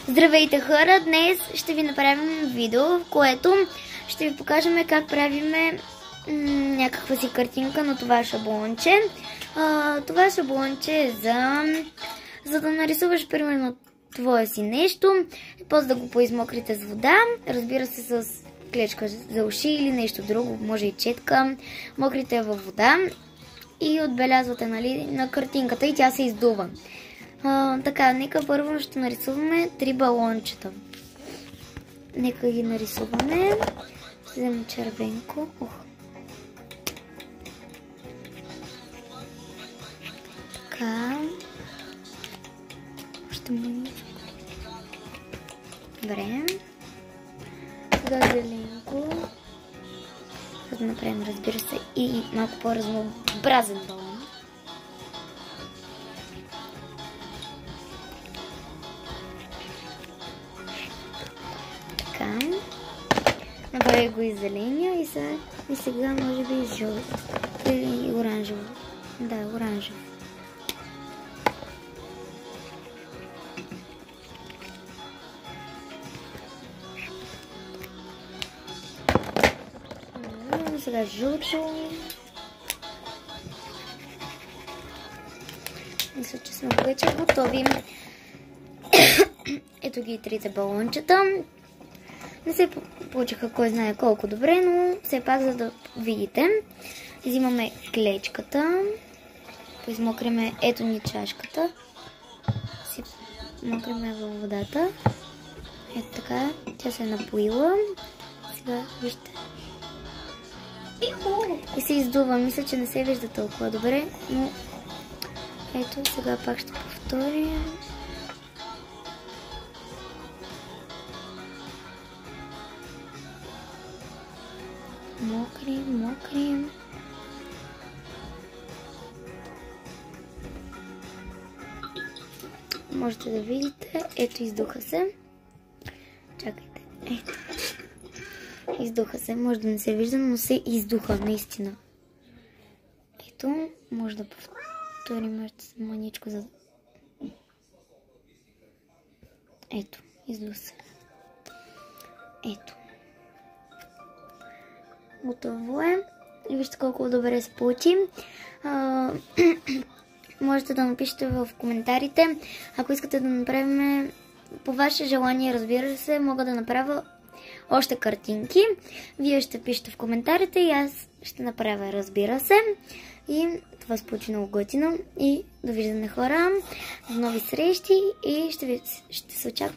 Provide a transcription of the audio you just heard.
Здравейте хора! Днес ще ви направим видео, в което ще ви покажем как правиме някаква си картинка на това шаблонче. Това шаблонче е за да нарисуваш примерно твое си нещо, после да го поизмокрите с вода, разбира се с клечка за уши или нещо друго, може и четка, мокрите я във вода и отбелязвате на картинката и тя се издува. Така, нека първо ще нарисуваме 3 балончета. Нека ги нарисуваме. Ще вземем червенко. Така. Още мъничко. Добре. Сега зеленко. За да направим, разбира се, и малко по-разнообразен балон. Направи го и зеления и сега може би и жълт. И оранжево. Да, оранжево. Сега жълто. Мисля, че сме вече готови. Ето ги и трите балончета. Не се получиха кой знае колко добре, но все пак, за да видите, взимаме клечката, поизмокриме, ето ни чашката, си мокриме във водата, ето така, тя се е напоила, сега вижте, и се издува. Мисля, че не се вижда толкова добре, но ето сега пак ще повторим. Мокрим. Можете да видите. Ето, издуха се. Чакайте. Ето. Издуха се. Може да не се вижда, но се издуха, наистина. Ето. Може да повторим още маничко за... Ето. Издуха се. Ето. Готово е. И вижте колко добре се получи. Можете да напишете в коментарите. Ако искате да направим по ваше желание, разбира се, мога да направя още картинки. Вие ще пишете в коментарите и аз ще направя, разбира се. И това се получи много готино. И довиждане, хора. До нови срещи и ще се очаквам